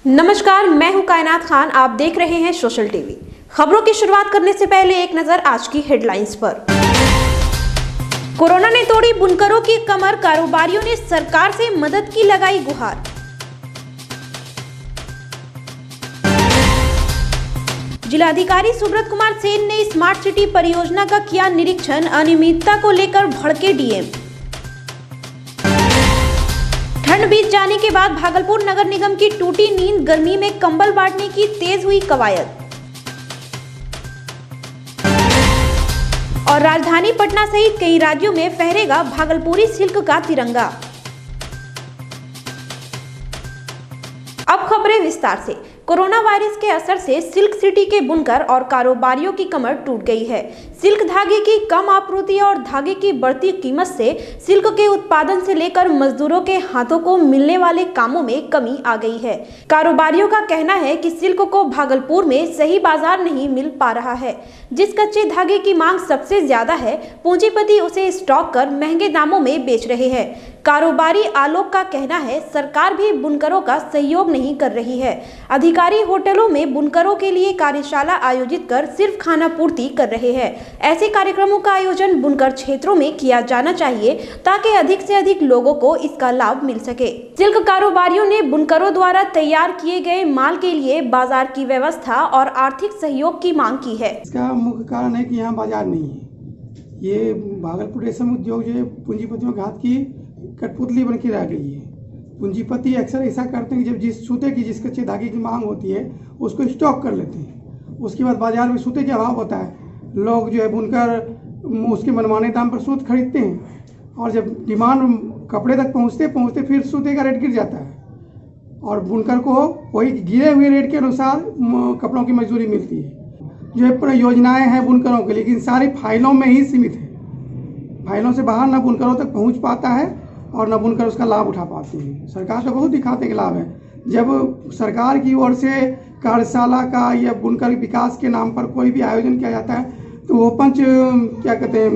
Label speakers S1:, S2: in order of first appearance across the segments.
S1: नमस्कार, मैं हूं कायनात खान। आप देख रहे हैं सोशल टीवी। खबरों की शुरुआत करने से पहले एक नजर आज की हेडलाइंस पर। कोरोना ने तोड़ी बुनकरों की कमर, कारोबारियों ने सरकार से मदद की लगाई गुहार। जिलाधिकारी सुब्रत कुमार सेन ने स्मार्ट सिटी परियोजना का किया निरीक्षण, अनियमितता को लेकर भड़के डीएम। ठंड बीत जाने के बाद भागलपुर नगर निगम की टूटी नींद, गर्मी में कंबल बांटने की तेज हुई कवायद। और राजधानी पटना सहित कई राज्यों में फहरेगा भागलपुरी सिल्क का तिरंगा। अब खबरें विस्तार से। कोरोना वायरस के असर से सिल्क सिटी के बुनकर और कारोबारियों की कमर टूट गई है। सिल्क धागे की कम आपूर्ति और धागे की बढ़ती कीमत से सिल्क के उत्पादन से लेकर मजदूरों के हाथों को मिलने वाले कामों में कमी आ गई है। कारोबारियों का कहना है कि सिल्क को भागलपुर में सही बाजार नहीं मिल पा रहा है। जिस कच्चे धागे की मांग सबसे ज्यादा है, पूंजीपति उसे स्टॉक कर महंगे दामों में बेच रहे हैं। कारोबारी आलोक का कहना है, सरकार भी बुनकरों का सहयोग नहीं कर रही है। अधिकारी होटलों में बुनकरों के लिए कार्यशाला आयोजित कर सिर्फ खाना पूर्ति कर रहे हैं। ऐसे कार्यक्रमों का आयोजन बुनकर क्षेत्रों में किया जाना चाहिए ताकि अधिक से अधिक लोगों को इसका लाभ मिल सके। सिल्क कारोबारियों ने बुनकरों द्वारा तैयार किए गए माल के लिए बाजार की व्यवस्था और आर्थिक सहयोग की मांग की है।
S2: इसका मुख्य कारण है कि यहाँ बाजार नहीं है। ये भागलपुर रेशम उद्योग जो है पूंजीपतियों के हाथ की कठपुतली बन के रह गई है। पूंजीपति अक्सर ऐसा करते हैं कि जब जिस सूते की जिस कच्चे धागे की मांग होती है उसको स्टॉक कर लेते हैं। उसके बाद बाजार में सूते के अभाव होता है, लोग जो है बुनकर उसके मनमाने दाम पर सूत खरीदते हैं और जब डिमांड कपड़े तक पहुँचते फिर सूते का रेट गिर जाता है और बुनकर को वही गिरे हुए रेट के अनुसार कपड़ों की मजदूरी मिलती है। जो है योजनाएँ हैं बुनकरों के, लेकिन सारी फाइलों में ही सीमित है। फाइलों से बाहर न बुनकरों तक पहुँच पाता है और न बुनकर उसका लाभ उठा पाती है। सरकार तो बहुत दिखाते हैं लाभ है। जब सरकार की ओर से कार्यशाला का या बुनकर विकास के नाम पर कोई भी आयोजन किया जाता है तो वो क्या कहते हैं,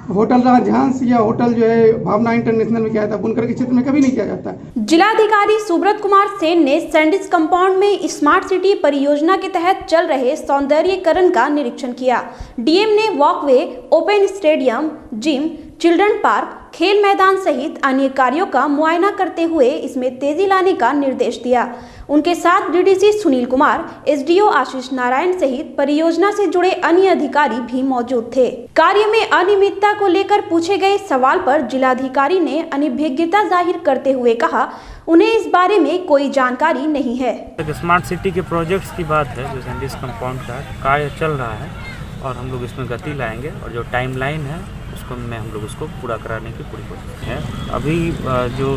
S2: होटल राजहंस या होटल जो है भावना इंटरनेशनल में किया जाता है, बुनकर के क्षेत्र में कभी नहीं किया जाता है।
S1: जिलाधिकारी सुब्रत कुमार सेन ने सैंडिस कंपाउंड में स्मार्ट सिटी परियोजना के तहत चल रहे सौंदर्यीकरण का निरीक्षण किया। डीएम ने walkway, open stadium, gym, children park, खेल मैदान सहित अन्य कार्यों का मुआयना करते हुए इसमें तेजी लाने का निर्देश दिया। उनके साथ डीडीसी सुनील कुमार, एसडीओ आशीष नारायण सहित परियोजना से जुड़े अन्य अधिकारी भी मौजूद थे। कार्य में अनियमितता को लेकर पूछे गए सवाल पर जिलाधिकारी ने अनिभिज्ञता जाहिर करते हुए कहा, उन्हें इस बारे में कोई जानकारी नहीं है।
S3: स्मार्ट सिटी के प्रोजेक्ट्स की बात है, जो सैंडिस कंपाउंड का कार्य चल रहा है और हम लोग इसमें गति लाएंगे और जो टाइमलाइन है उसको हम लोग उसको पूरा कराने की पूरी कोशिश है। अभी जो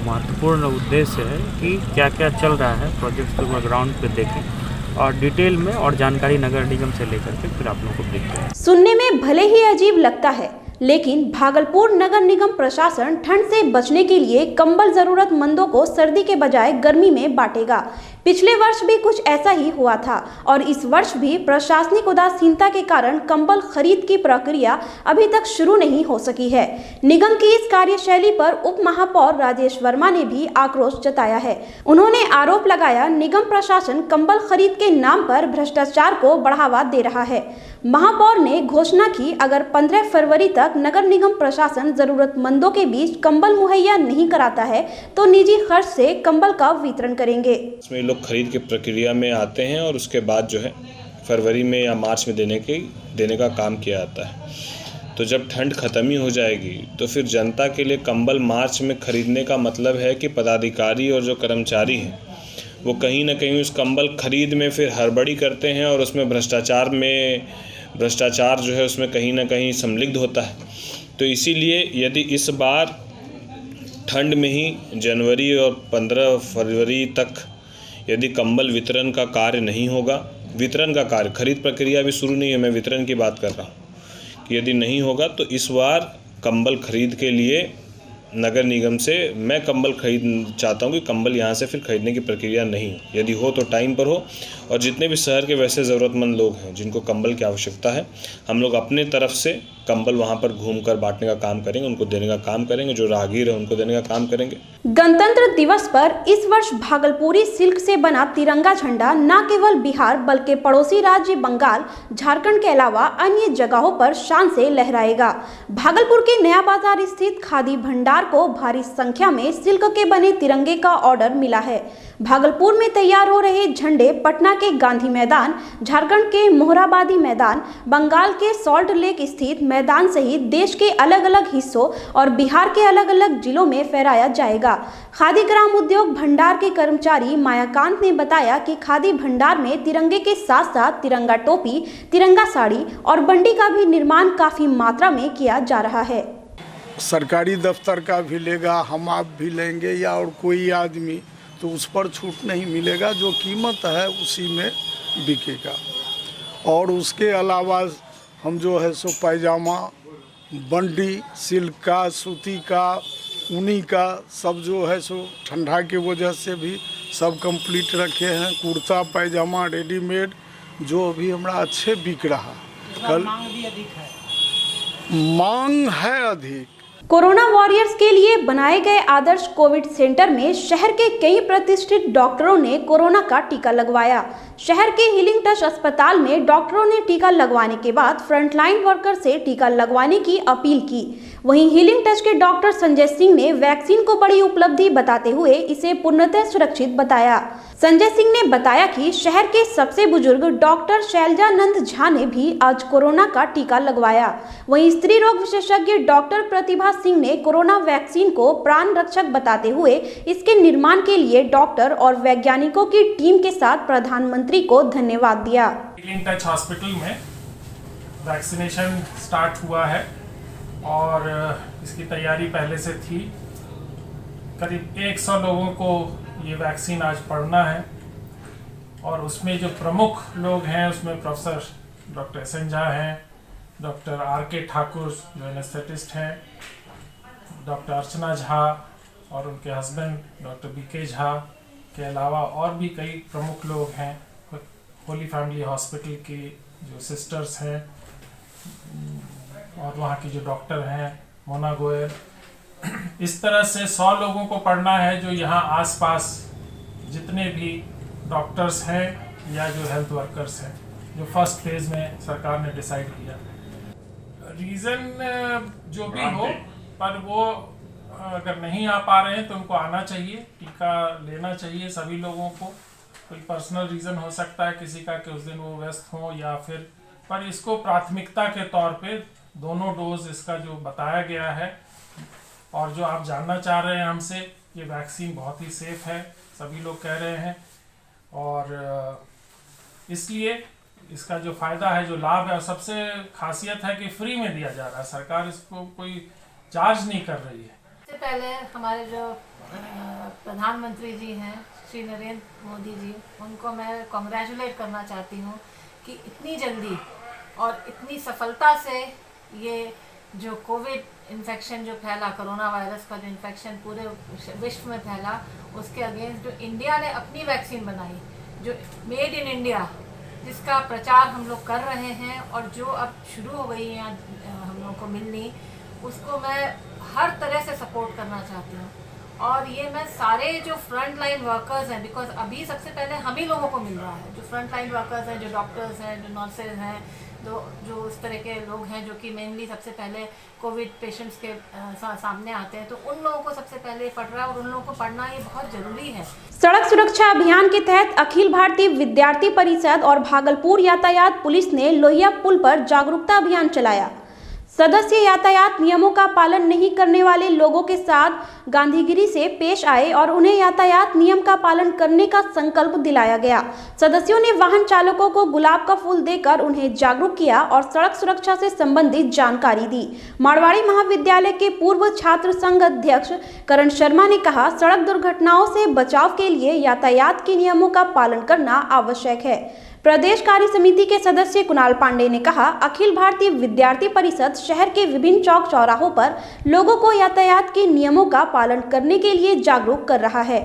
S3: महत्वपूर्ण उद्देश्य है कि क्या क्या चल रहा है प्रोजेक्ट्स को ग्राउंड पे देखें और डिटेल में और जानकारी नगर निगम से लेकर के फिर आप लोगों को देखते हैं।
S1: सुनने में भले ही अजीब लगता है, लेकिन भागलपुर नगर निगम प्रशासन ठंड से बचने के लिए कंबल जरूरतमंदों को सर्दी के बजाय गर्मी में बांटेगा। पिछले वर्ष भी कुछ ऐसा ही हुआ था और इस वर्ष भी प्रशासनिक उदासीनता के कारण कंबल खरीद की प्रक्रिया अभी तक शुरू नहीं हो सकी है। निगम की इस कार्यशैली पर उप महापौर राजेश वर्मा ने भी आक्रोश जताया है। उन्होंने आरोप लगाया, निगम प्रशासन कंबल खरीद के नाम पर भ्रष्टाचार को बढ़ावा दे रहा है। महापौर ने घोषणा की, अगर 15 फरवरी तक नगर निगम प्रशासन जरूरतमंदों के बीच कंबल मुहैया नहीं कराता है तो निजी खर्च से कंबल का वितरण करेंगे।
S4: इसमें लोग खरीद की प्रक्रिया में आते हैं और उसके बाद जो है फरवरी में या मार्च में देने का काम किया जाता है। तो जब ठंड खत्म ही हो जाएगी तो फिर जनता के लिए कंबल मार्च में खरीदने का मतलब है कि पदाधिकारी और जो कर्मचारी हैं वो कहीं ना कहीं उस कंबल खरीद में फिर हड़बड़ी करते हैं और उसमें भ्रष्टाचार जो है उसमें कहीं ना कहीं संलिग्ध होता है। तो इसीलिए यदि इस बार ठंड में ही जनवरी और 15 फरवरी तक यदि कंबल वितरण का कार्य नहीं होगा, वितरण का कार्य, खरीद प्रक्रिया भी शुरू नहीं है, मैं वितरण की बात कर रहा हूँ, कि यदि नहीं होगा तो इस बार कंबल खरीद के लिए नगर निगम से मैं कंबल खरीद चाहता हूँ कि कंबल यहाँ से फिर खरीदने की प्रक्रिया नहीं हो। यदि हो तो टाइम पर हो, और जितने भी शहर के वैसे ज़रूरतमंद लोग हैं जिनको कंबल की आवश्यकता है, हम लोग अपने तरफ से कंबल वहाँ पर घूमकर बांटने का काम करेंगे, उनको देने का काम करेंगे, जो राहगीर है उनको देने का काम करेंगे।
S1: गणतंत्र दिवस पर इस वर्ष भागलपुरी सिल्क से बना तिरंगा झंडा न केवल बिहार बल्कि पड़ोसी राज्य बंगाल, झारखंड के अलावा अन्य जगहों पर शान से लहराएगा। भागलपुर के नया बाजार स्थित खादी भंडार को भारी संख्या में सिल्क के बने तिरंगे का ऑर्डर मिला है। भागलपुर में तैयार हो रहे झंडे पटना के गांधी मैदान, झारखंड के मोहराबादी मैदान, बंगाल के सॉल्ट लेक स्थित मैदान सहित देश के अलग अलग हिस्सों और बिहार के अलग अलग जिलों में फहराया जाएगा। खादी ग्राम उद्योग भंडार के कर्मचारी मायाकांत ने बताया कि खादी भंडार में तिरंगे के साथ साथ तिरंगा टोपी, तिरंगा साड़ी और बंडी का भी निर्माण काफी मात्रा में किया जा रहा है।
S5: सरकारी दफ्तर का भी लेगा, हम आप भी लेंगे या और कोई आदमी, तो उस पर छूट नहीं मिलेगा। जो कीमत है उसी में बिकेगा। और उसके अलावा हम जो है सो पैजामा, बंडी, सिल्क का, सूती का, ऊनी का, सब जो है सो ठंडा की वजह से भी सब कंप्लीट रखे हैं। कुर्ता पैजामा रेडीमेड जो अभी हमारा अच्छे बिक रहा। कल मांग है अधिक।
S1: कोरोना वॉरियर्स के लिए बनाए गए आदर्श कोविड सेंटर में शहर के कई प्रतिष्ठित डॉक्टरों ने कोरोना का टीका लगवाया। शहर के हीलिंग टच अस्पताल में डॉक्टरों ने टीका लगवाने के बाद फ्रंटलाइन वर्कर से टीका लगवाने की अपील की। वहीं हीलिंग टच के डॉक्टर संजय सिंह ने वैक्सीन को बड़ी उपलब्धि बताते हुए इसे पूर्णतः सुरक्षित बताया। संजय सिंह ने बताया कि शहर के सबसे बुजुर्ग डॉक्टर शैलजानंद झा ने भी आज कोरोना का टीका लगवाया। वहीं स्त्री रोग विशेषज्ञ डॉक्टर प्रतिभा सिंह ने कोरोना वैक्सीन को प्राण रक्षक बताते हुए इसके निर्माण के लिए डॉक्टर और वैज्ञानिकों की टीम के साथ प्रधानमंत्री को धन्यवाद दिया।
S6: हीलिंग टच हॉस्पिटल में वैक्सीनेशन स्टार्ट हुआ है और इसकी तैयारी पहले से थी। करीब 100 लोगों को ये वैक्सीन आज पढ़ना है और उसमें जो प्रमुख लोग हैं उसमें प्रोफेसर डॉक्टर SN झा हैं, डॉक्टर RK ठाकुर जो एनेस्थेटिस्ट हैं, डॉक्टर अर्चना झा और उनके हस्बैंड डॉक्टर BK झा के अलावा और भी कई प्रमुख लोग हैं। होली फैमिली हॉस्पिटल की जो सिस्टर्स हैं और वहाँ की जो डॉक्टर हैं मोना गोयल। इस तरह से 100 लोगों को पढ़ना है जो यहाँ आसपास जितने भी डॉक्टर्स हैं या जो हेल्थ वर्कर्स हैं, जो फर्स्ट फेज में सरकार ने डिसाइड किया। रीज़न जो भी हो, पर वो अगर नहीं आ पा रहे हैं तो उनको आना चाहिए, टीका लेना चाहिए सभी लोगों को। कोई पर्सनल रीज़न हो सकता है किसी का कि उस दिन वो व्यस्त हो या फिर, पर इसको प्राथमिकता के तौर पे दोनों डोज इसका जो बताया गया है और जो आप जानना चाह रहे हैं हमसे, ये वैक्सीन बहुत ही सेफ है, सभी लोग कह रहे हैं। और इसलिए इसका जो फ़ायदा है, जो लाभ है, और सबसे खासियत है कि फ्री में दिया जा रहा है। सरकार इसको कोई चार्ज नहीं कर रही है।
S7: सबसे पहले हमारे जो प्रधानमंत्री जी हैं श्री नरेंद्र मोदी जी, उनको मैं कॉन्ग्रेचुलेट करना चाहती हूँ कि इतनी जल्दी और इतनी सफलता से ये जो कोविड इन्फेक्शन जो फैला, कोरोना वायरस का जो इन्फेक्शन पूरे विश्व में फैला, उसके अगेंस्ट जो इंडिया ने अपनी वैक्सीन बनाई, जो मेड इन इंडिया, जिसका प्रचार हम लोग कर रहे हैं और जो अब शुरू हो गई है हम लोगों को मिलनी, उसको मैं हर तरह से सपोर्ट करना चाहती हूँ। और ये मैं सारे जो फ्रंट लाइन वर्कर्स हैं, बिकॉज अभी सबसे पहले हम ही लोगों को मिल रहा है, जो फ्रंट लाइन वर्कर्स हैं, जो डॉक्टर्स हैं, जो नर्सेज हैं, जो उस तरह के लोग हैं जो कि मेनली सबसे पहले कोविड पेशेंट्स के सामने आते हैं, तो उन लोगों को सबसे पहले पढ़ रहा है और उन लोगों को पढ़ना ये बहुत ज़रूरी है।
S1: सड़क सुरक्षा अभियान के तहत अखिल भारतीय विद्यार्थी परिषद और भागलपुर यातायात पुलिस ने लोहिया पुल पर जागरूकता अभियान चलाया। सदस्य यातायात नियमों का पालन नहीं करने वाले लोगों के साथ गांधीगिरी से पेश आए और उन्हें यातायात नियम का पालन करने का संकल्प दिलाया गया। सदस्यों ने वाहन चालकों को गुलाब का फूल देकर उन्हें जागरूक किया और सड़क सुरक्षा से संबंधित जानकारी दी। मारवाड़ी महाविद्यालय के पूर्व छात्र संघ अध्यक्ष करण शर्मा ने कहा, सड़क दुर्घटनाओं से बचाव के लिए यातायात के नियमों का पालन करना आवश्यक है। प्रदेश कार्य समिति के सदस्य कुणाल पांडे ने कहा, अखिल भारतीय विद्यार्थी परिषद शहर के विभिन्न चौक चौराहों पर लोगों को यातायात के नियमों का पालन करने के लिए जागरूक कर रहा है।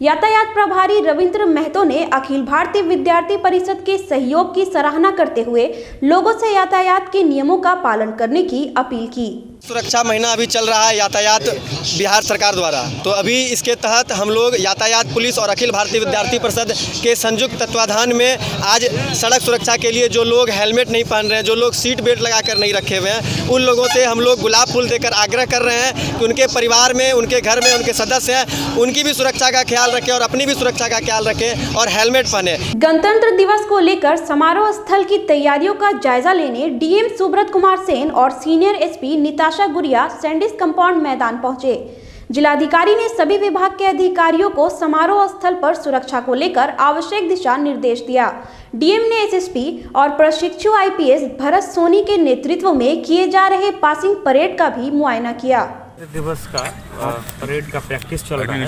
S1: यातायात प्रभारी रविंद्र महतो ने अखिल भारतीय विद्यार्थी परिषद के सहयोग की सराहना करते हुए लोगों से यातायात के नियमों का पालन करने की अपील की।
S8: सुरक्षा महीना अभी चल रहा है यातायात बिहार सरकार द्वारा, तो अभी इसके तहत हम लोग यातायात पुलिस और अखिल भारतीय विद्यार्थी परिषद के संयुक्त तत्वाधान में आज सड़क सुरक्षा के लिए जो लोग हेलमेट नहीं पहन रहे हैं, जो लोग सीट बेल्ट लगाकर नहीं रखे हुए हैं, उन लोगों से हम लोग गुलाब फूल देकर आग्रह कर रहे हैं कि उनके परिवार में, उनके घर में उनके सदस्य हैं, उनकी भी सुरक्षा का ख्याल रखें और अपनी भी सुरक्षा का ख्याल रखें और हेलमेट पहने।
S1: गणतंत्र दिवस को लेकर समारोह स्थल की तैयारियों का जायजा लेने डीएम सुब्रत कुमार सेन और senior SP Nitasha Gudiya Sandis compound मैदान पहुंचे। जिलाधिकारी ने सभी विभाग के अधिकारियों को समारोह स्थल पर सुरक्षा को लेकर आवश्यक दिशा निर्देश दिया। डीएम ने एसएसपी और प्रशिक्षु आईपीएस भरत सोनी के नेतृत्व में किए जा रहे पासिंग परेड का भी मुआयना किया।
S3: दिवस का परेड का प्रैक्टिस चल रहा है,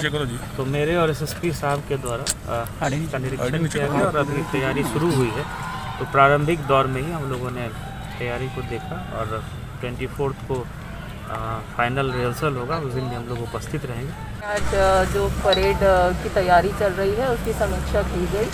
S3: तो मेरे और एसएसपी साहब के द्वारा का निरीक्षण किया गया और अभी तैयारी शुरू हुई है। तो प्रारंभिक दौर में ही हम लोगों ने तैयारी को देखा और 24 को फाइनल रिहर्सल होगा, उस दिन भी हम लोग उपस्थित रहेंगे।
S9: आज जो परेड की तैयारी चल रही है उसकी समीक्षा की गई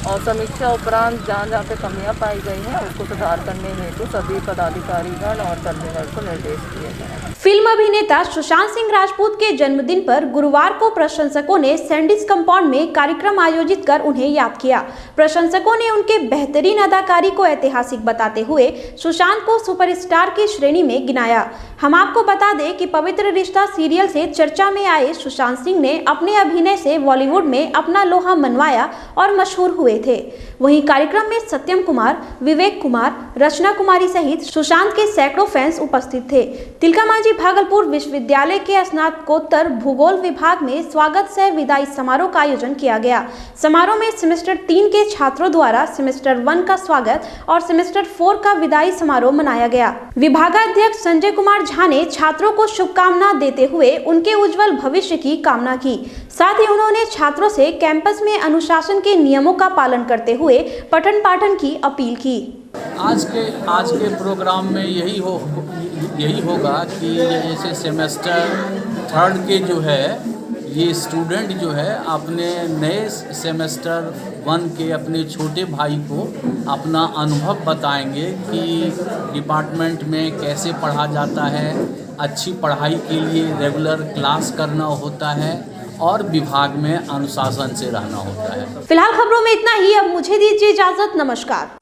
S9: और समीक्षा उपरांत जहाँ पे कमियां पाई गई हैं उसको सुधार करने हेतु सभी पदाधिकारीगण और कर्मचारियों को निर्देश दिए गए।
S1: फिल्म अभिनेता सुशांत सिंह राजपूत के जन्मदिन पर गुरुवार को प्रशंसकों ने सैंडिस कंपाउंड में कार्यक्रम आयोजित कर उन्हें याद किया। प्रशंसकों ने उनके बेहतरीन अदाकारी को ऐतिहासिक बताते हुए सुशांत को सुपरस्टार की श्रेणी में गिनाया। हम आपको बता दें कि पवित्र रिश्ता सीरियल से चर्चा में आए सुशांत सिंह ने अपने अभिनय से बॉलीवुड में अपना लोहा मनवाया और मशहूर हुए थे। वहीं कार्यक्रम में सत्यम कुमार, विवेक कुमार, रचना कुमारी सहित सुशांत के सैकड़ों फैंस उपस्थित थे। तिलकामांझी भागलपुर विश्वविद्यालय के स्नातकोत्तर भूगोल विभाग में स्वागत सह विदाई समारोह का आयोजन किया गया। समारोह में सेमेस्टर 3 के छात्रों द्वारा सेमेस्टर 1 का स्वागत और सेमेस्टर 4 का विदाई समारोह मनाया गया। विभागाध्यक्ष संजय कुमार झा ने छात्रों को शुभकामना देते हुए उनके उज्जवल भविष्य की कामना की। साथ ही उन्होंने छात्रों से कैंपस में अनुशासन के नियमों का पालन करते हुए पठन पाठन की अपील की।
S10: आज के प्रोग्राम में यही होगा कि जैसे सेमेस्टर 3 के जो है ये स्टूडेंट जो है अपने नए सेमेस्टर 1 के अपने छोटे भाई को अपना अनुभव बताएंगे कि डिपार्टमेंट में कैसे पढ़ा जाता है, अच्छी पढ़ाई के लिए रेगुलर क्लास करना होता है और विभाग में अनुशासन से रहना होता है।
S1: फिलहाल खबरों में इतना ही। अब मुझे दीजिए इजाजत। नमस्कार।